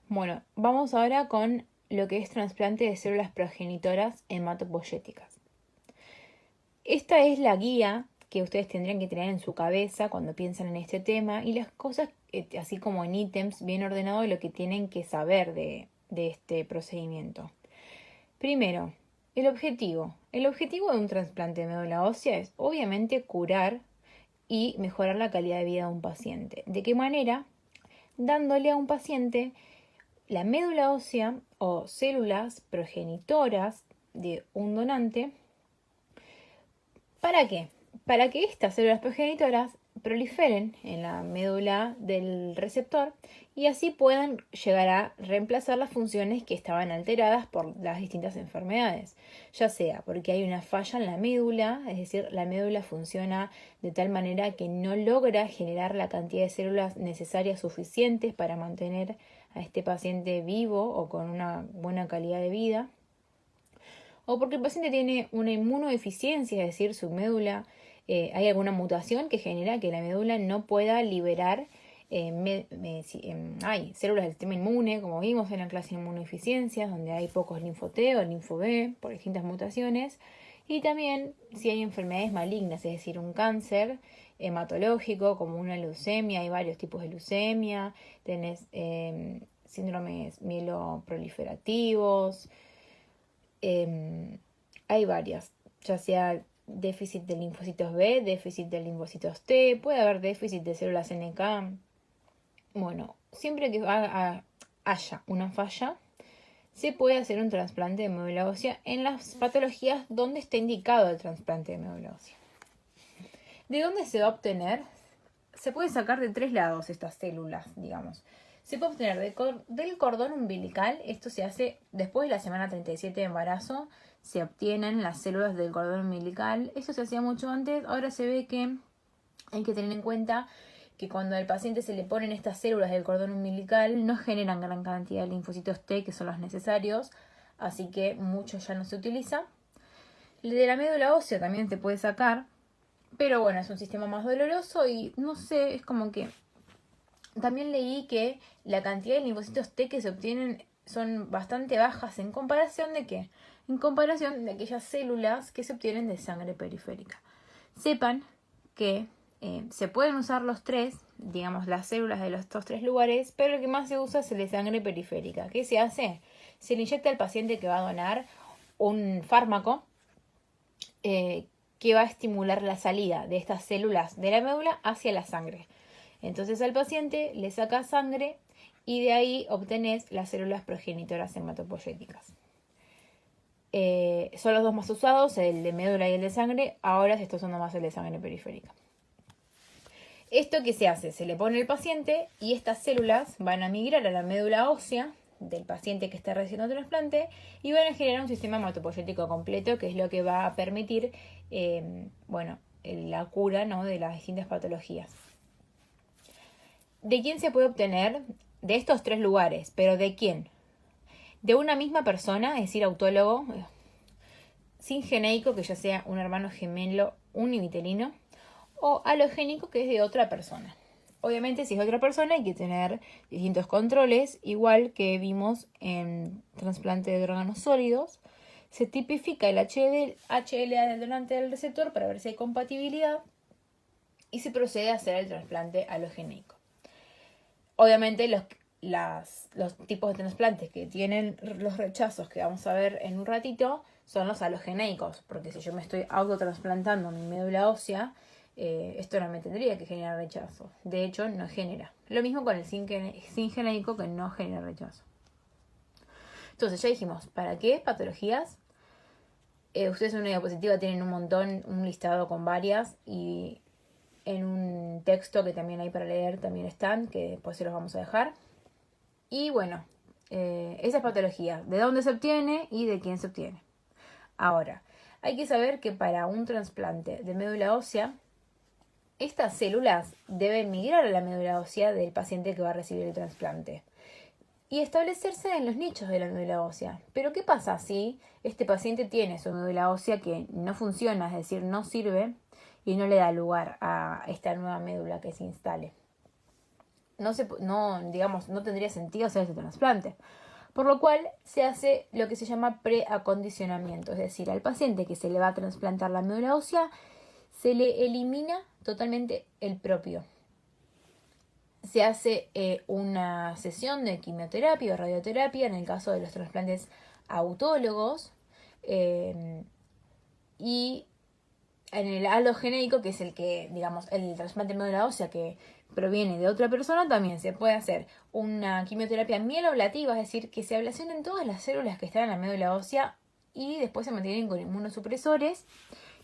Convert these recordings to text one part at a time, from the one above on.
Bueno, vamos ahora con lo que es trasplante de células progenitoras hematopoyéticas. Esta es la guía que ustedes tendrían que tener en su cabeza cuando piensan en este tema y las cosas, así como en ítems, bien ordenado lo que tienen que saber de este procedimiento. Primero, el objetivo. El objetivo de un trasplante de médula ósea es obviamente curar y mejorar la calidad de vida de un paciente. ¿De qué manera? Dándole a un paciente la médula ósea o células progenitoras de un donante. ¿Para qué? Para que estas células progenitoras proliferen en la médula del receptor y así puedan llegar a reemplazar las funciones que estaban alteradas por las distintas enfermedades, ya sea porque hay una falla en la médula, es decir, la médula funciona de tal manera que no logra generar la cantidad de células necesarias suficientes para mantener a este paciente vivo o con una buena calidad de vida, o porque el paciente tiene una inmunodeficiencia, es decir, su médula, hay alguna mutación que genera que la médula no pueda liberar hay células del sistema inmune, como vimos en la clase de inmunodeficiencias, donde hay pocos linfo T o linfo B por distintas mutaciones, y también si hay enfermedades malignas, es decir, un cáncer hematológico como una leucemia, hay varios tipos de leucemia, tenés síndromes mieloproliferativos, hay varias, ya sea déficit de linfocitos B, déficit de linfocitos T, puede haber déficit de células NK. Bueno, siempre que haya una falla, se puede hacer un trasplante de médula ósea en las patologías donde está indicado el trasplante de médula ósea. ¿De dónde se va a obtener? Se puede sacar de tres lados estas células, digamos. Se puede obtener del cordón umbilical, esto se hace después de la semana 37 de embarazo, se obtienen las células del cordón umbilical. Esto se hacía mucho antes, ahora se ve que hay que tener en cuenta que cuando al paciente se le ponen estas células del cordón umbilical no generan gran cantidad de linfocitos T, que son los necesarios, así que mucho ya no se utiliza. El de la médula ósea también se puede sacar, pero bueno, es un sistema más doloroso y no sé, es como que también leí que la cantidad de linfocitos T que se obtienen son bastante bajas en comparación de qué? En comparación de aquellas células que se obtienen de sangre periférica. Sepan que se pueden usar los tres, digamos las células de estos tres lugares, pero el que más se usa es el de sangre periférica. ¿Qué se hace? Se le inyecta al paciente que va a donar un fármaco que va a estimular la salida de estas células de la médula hacia la sangre. Entonces al paciente le saca sangre y de ahí obtenés las células progenitoras hematopoyéticas. Son los dos más usados, el de médula y el de sangre. Ahora se está usando más el de sangre periférica. ¿Esto qué se hace? Se le pone al paciente y estas células van a migrar a la médula ósea del paciente que está recibiendo trasplante y van a generar un sistema hematopoyético completo, que es lo que va a permitir la cura, ¿no?, de las distintas patologías. ¿De quién se puede obtener? De estos tres lugares, pero ¿de quién? De una misma persona, es decir, autólogo, singeneico, que ya sea un hermano gemelo univitelino, o halogénico, que es de otra persona. Obviamente, si es de otra persona, hay que tener distintos controles, igual que vimos en trasplante de órganos sólidos. Se tipifica el HLA del donante del receptor para ver si hay compatibilidad y se procede a hacer el trasplante halogénico. Obviamente los tipos de trasplantes que tienen los rechazos que vamos a ver en un ratito son los halogeneicos, porque si yo me estoy autotransplantando mi médula ósea, esto no me tendría que generar rechazo. De hecho, no genera. Lo mismo con el singeneico, que no genera rechazo. Entonces, ya dijimos, ¿para qué patologías? Ustedes en una diapositiva tienen un listado con varias, y en un texto que también hay para leer también están, que después se los vamos a dejar. Y bueno, esa es patología, de dónde se obtiene y de quién se obtiene. Ahora, hay que saber que para un trasplante de médula ósea, estas células deben migrar a la médula ósea del paciente que va a recibir el trasplante y establecerse en los nichos de la médula ósea. Pero ¿qué pasa si este paciente tiene su médula ósea que no funciona, es decir, no sirve y no le da lugar a esta nueva médula que se instale? no tendría sentido hacer este trasplante. Por lo cual se hace lo que se llama preacondicionamiento, es decir, al paciente que se le va a trasplantar la médula ósea se le elimina totalmente el propio. Se hace una sesión de quimioterapia o radioterapia en el caso de los trasplantes autólogos, y en el alogénico, que es el que, digamos, el trasplante de médula ósea que proviene de otra persona, también se puede hacer una quimioterapia mieloablativa, es decir, que se ablacionen todas las células que están en la médula ósea y después se mantienen con inmunosupresores,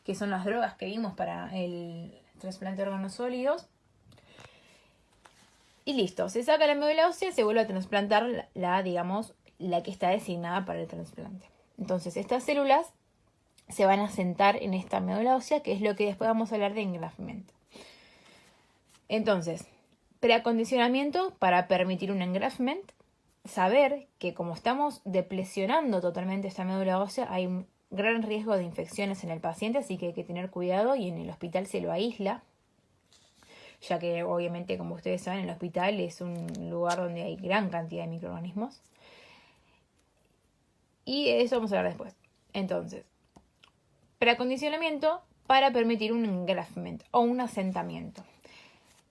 que son las drogas que vimos para el trasplante de órganos sólidos. Y listo, se saca la médula ósea y se vuelve a trasplantar la que está designada para el trasplante. Entonces, estas células se van a sentar en esta médula ósea, que es lo que después vamos a hablar de engrafamiento. Entonces, preacondicionamiento para permitir un engraftment. Saber que como estamos deplesionando totalmente esta médula ósea, hay un gran riesgo de infecciones en el paciente, así que hay que tener cuidado y en el hospital se lo aísla, ya que obviamente, como ustedes saben, el hospital es un lugar donde hay gran cantidad de microorganismos. Y eso vamos a hablar después. Entonces, preacondicionamiento para permitir un engraftment o un asentamiento.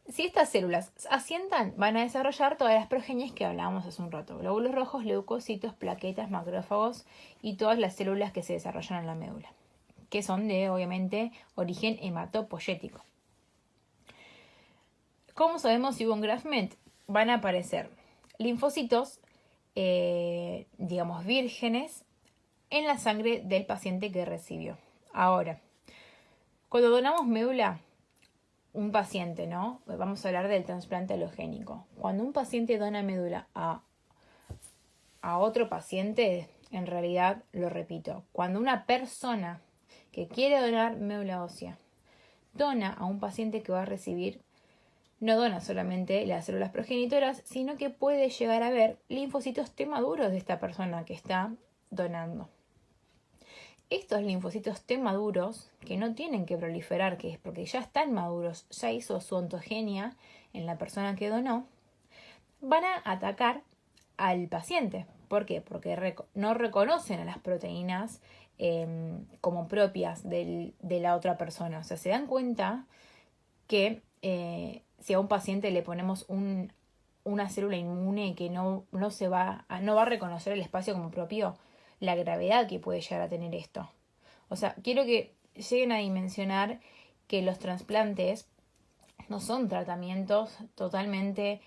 Si estas células asientan, van a desarrollar todas las progenies que hablábamos hace un rato: glóbulos rojos, leucocitos, plaquetas, macrófagos y todas las células que se desarrollan en la médula, que son de, obviamente, origen hematopoyético. ¿Cómo sabemos si hubo engraftment? Van a aparecer linfocitos, vírgenes, en la sangre del paciente que recibió. Ahora, cuando donamos médula, un paciente, ¿no? Vamos a hablar del trasplante alogénico. Cuando un paciente dona médula a otro paciente, en realidad, lo repito, cuando una persona que quiere donar médula ósea dona a un paciente que va a recibir, no dona solamente las células progenitoras, sino que puede llegar a ver linfocitos T maduros de esta persona que está donando. Estos linfocitos T maduros, que no tienen que proliferar, que es porque ya están maduros, ya hizo su ontogenia en la persona que donó, van a atacar al paciente. ¿Por qué? Porque no reconocen a las proteínas como propias de la otra persona. O sea, se dan cuenta que si a un paciente le ponemos una célula inmune que no va a reconocer el espacio como propio, la gravedad que puede llegar a tener esto. O sea, quiero que lleguen a dimensionar que los trasplantes no son tratamientos totalmente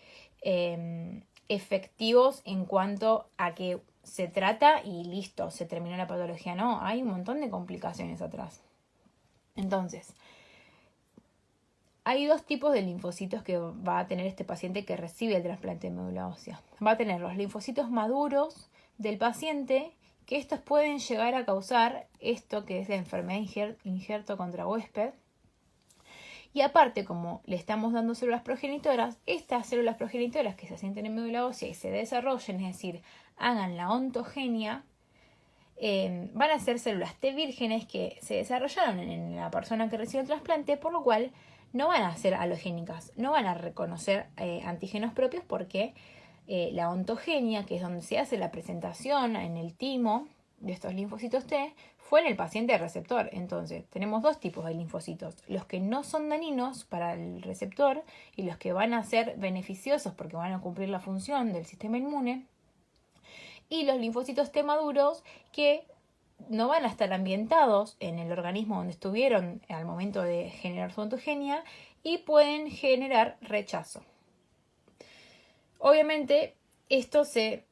efectivos en cuanto a que se trata y listo, se terminó la patología. No, hay un montón de complicaciones atrás. Entonces, hay dos tipos de linfocitos que va a tener este paciente que recibe el trasplante de médula ósea. Va a tener los linfocitos maduros del paciente, que estos pueden llegar a causar esto que es la enfermedad injerto contra huésped. Y aparte, como le estamos dando células progenitoras, estas células progenitoras que se asienten en médula ósea y se desarrollen, es decir, hagan la ontogenia, van a ser células T vírgenes que se desarrollaron en la persona que recibe el trasplante, por lo cual no van a ser halogénicas, no van a reconocer antígenos propios porque la ontogenia, que es donde se hace la presentación en el timo de estos linfocitos T, fue en el paciente receptor. Entonces, tenemos dos tipos de linfocitos: los que no son dañinos para el receptor y los que van a ser beneficiosos porque van a cumplir la función del sistema inmune, y los linfocitos T maduros que no van a estar ambientados en el organismo donde estuvieron al momento de generar su ontogenia y pueden generar rechazo. Obviamente, esto se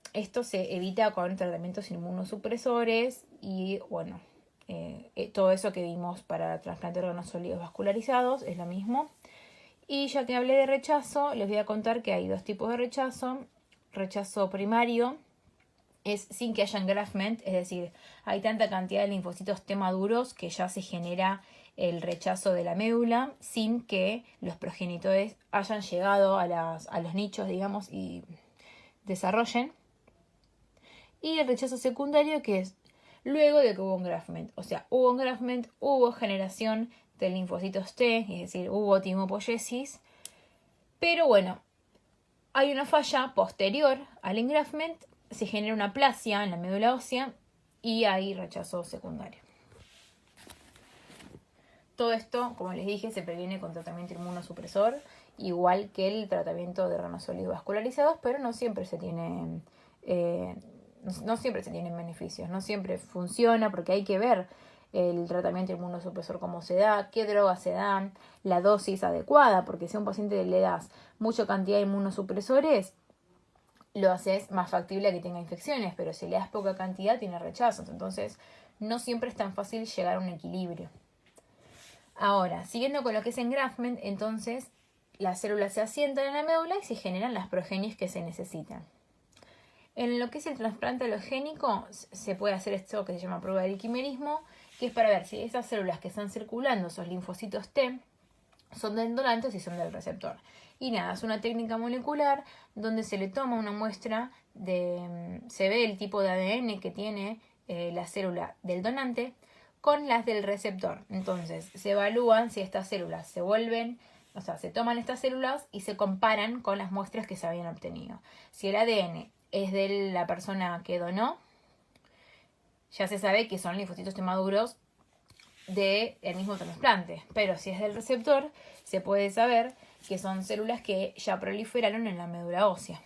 evita con tratamientos inmunosupresores y, bueno, todo eso que vimos para el trasplante de órganos sólidos vascularizados es lo mismo. Y ya que hablé de rechazo, les voy a contar que hay dos tipos de rechazo. Rechazo primario es sin que haya engraftment, es decir, hay tanta cantidad de linfocitos T maduros que ya se genera el rechazo de la médula sin que los progenitores hayan llegado a los nichos, digamos, y desarrollen. Y el rechazo secundario, que es luego de que hubo engraftment. O sea, hubo engraftment, hubo generación de linfocitos T, es decir, hubo timopoiesis. Pero bueno, hay una falla posterior al engraftment, se genera una aplasia en la médula ósea y hay rechazo secundario. Todo esto, como les dije, se previene con tratamiento inmunosupresor, igual que el tratamiento de granos vascularizados, pero no siempre se tienen beneficios, no siempre funciona, porque hay que ver el tratamiento inmunosupresor cómo se da, qué drogas se dan, la dosis adecuada, porque si a un paciente le das mucha cantidad de inmunosupresores, lo haces más factible a que tenga infecciones, pero si le das poca cantidad tiene rechazos, entonces no siempre es tan fácil llegar a un equilibrio. Ahora, siguiendo con lo que es engraftment, entonces las células se asientan en la médula y se generan las progenies que se necesitan. En lo que es el trasplante alogénico se puede hacer esto que se llama prueba del quimerismo, que es para ver si esas células que están circulando, esos linfocitos T, son del donante o si son del receptor. Y nada, es una técnica molecular donde se le toma una muestra, se ve el tipo de ADN que tiene la célula del donante con las del receptor. Entonces se evalúan si estas células se toman estas células y se comparan con las muestras que se habían obtenido. Si el ADN es de la persona que donó, ya se sabe que son linfocitos T maduros del mismo trasplante. Pero si es del receptor, se puede saber que son células que ya proliferaron en la médula ósea.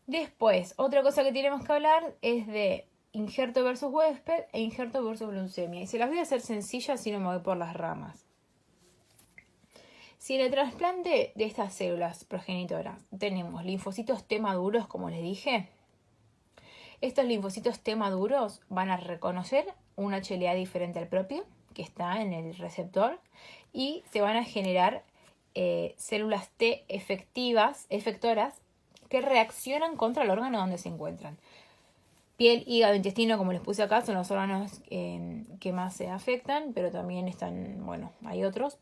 Después, otra cosa que tenemos que hablar es de injerto versus huésped e injerto versus leucemia. Y se las voy a hacer sencillas si no me voy por las ramas. Si en el trasplante de estas células progenitoras tenemos linfocitos T maduros, como les dije, estos linfocitos T maduros van a reconocer un HLA diferente al propio, que está en el receptor, y se van a generar células T efectoras, que reaccionan contra el órgano donde se encuentran. Piel, hígado, intestino, como les puse acá, son los órganos que más se afectan, pero también hay otros.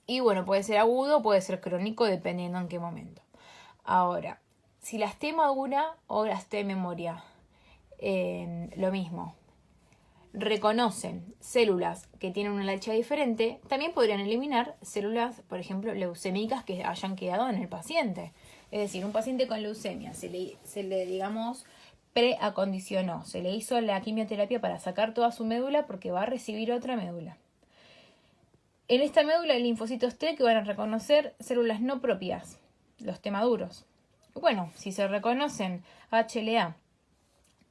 Y puede ser agudo, puede ser crónico, dependiendo en qué momento. Ahora, si las T madura o las T memoria, lo mismo, reconocen células que tienen una LHA diferente, también podrían eliminar células, por ejemplo, leucémicas que hayan quedado en el paciente. Es decir, un paciente con leucemia se le digamos, preacondicionó, se le hizo la quimioterapia para sacar toda su médula porque va a recibir otra médula. En esta médula hay linfocitos T que van a reconocer células no propias, los T maduros. Si se reconocen HLA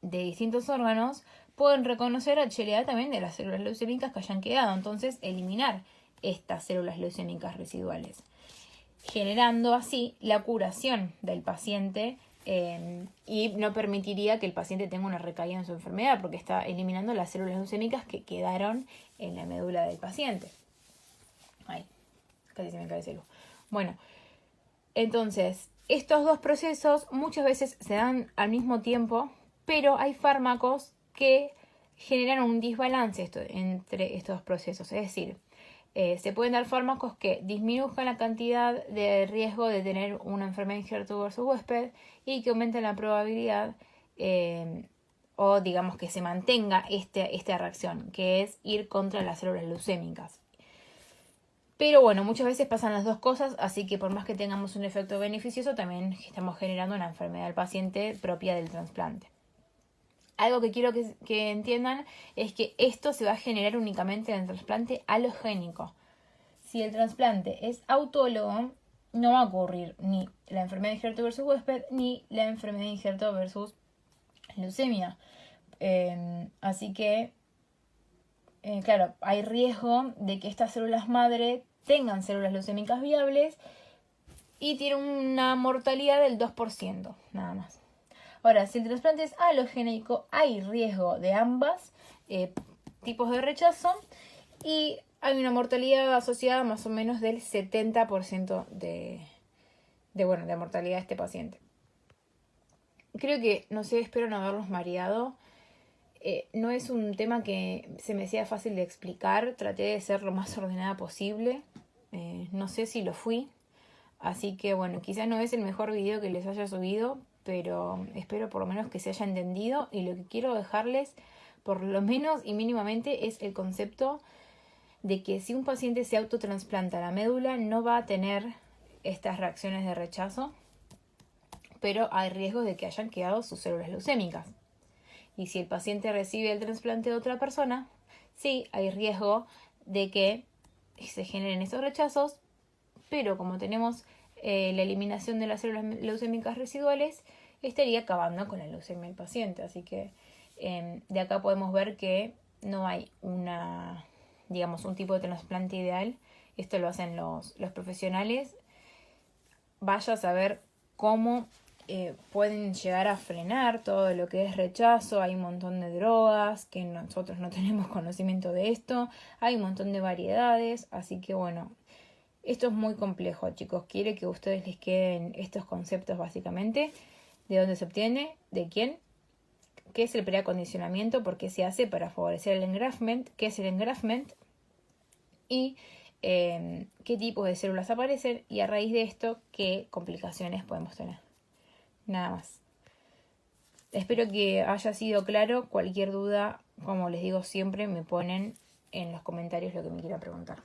de distintos órganos, pueden reconocer HLA también de las células leucémicas que hayan quedado. Entonces, eliminar estas células leucémicas residuales, generando así la curación del paciente y no permitiría que el paciente tenga una recaída en su enfermedad porque está eliminando las células leucémicas que quedaron en la médula del paciente. Ay, casi se me cae el celu. Entonces, estos dos procesos muchas veces se dan al mismo tiempo, pero hay fármacos que generan un desbalance entre estos dos procesos. Es decir, se pueden dar fármacos que disminuyan la cantidad de riesgo de tener una enfermedad injerto versus huésped y que aumenten la probabilidad o digamos que se mantenga esta reacción, que es ir contra las células leucémicas. Pero muchas veces pasan las dos cosas, así que por más que tengamos un efecto beneficioso, también estamos generando una enfermedad del paciente propia del trasplante. Algo que quiero que entiendan es que esto se va a generar únicamente en el trasplante alogénico. Si el trasplante es autólogo, no va a ocurrir ni la enfermedad de injerto versus huésped, ni la enfermedad de injerto versus leucemia. Así que, claro, hay riesgo de que estas células madre tengan células leucémicas viables y tienen una mortalidad del 2%, nada más. Ahora, si el trasplante es alogénico, hay riesgo de ambas tipos de rechazo y hay una mortalidad asociada más o menos del 70% de mortalidad de este paciente. Creo que, espero no haberlos mareado. No es un tema que se me sea fácil de explicar. Traté de ser lo más ordenada posible. No sé si lo fui. Así que quizás no es el mejor video que les haya subido, pero espero por lo menos que se haya entendido. Y lo que quiero dejarles, por lo menos y mínimamente, es el concepto de que si un paciente se autotransplanta la médula, no va a tener estas reacciones de rechazo, pero hay riesgos de que hayan quedado sus células leucémicas. Y si el paciente recibe el trasplante de otra persona, sí hay riesgo de que se generen esos rechazos, pero como tenemos la eliminación de las células leucémicas residuales, estaría acabando con la leucemia del paciente. Así que de acá podemos ver que no hay un tipo de trasplante ideal. Esto lo hacen los profesionales. Vaya a saber cómo pueden llegar a frenar todo lo que es rechazo. Hay un montón de drogas que nosotros no tenemos conocimiento de esto. Hay un montón de variedades. Así que bueno, esto es muy complejo, chicos. Quiero que a ustedes les queden estos conceptos básicamente. De dónde se obtiene, de quién, qué es el preacondicionamiento, por qué se hace para favorecer el engraftment, qué es el engraftment y qué tipos de células aparecen y a raíz de esto qué complicaciones podemos tener. Nada más. Espero que haya sido claro. Cualquier duda, como les digo siempre, me ponen en los comentarios lo que me quieran preguntar.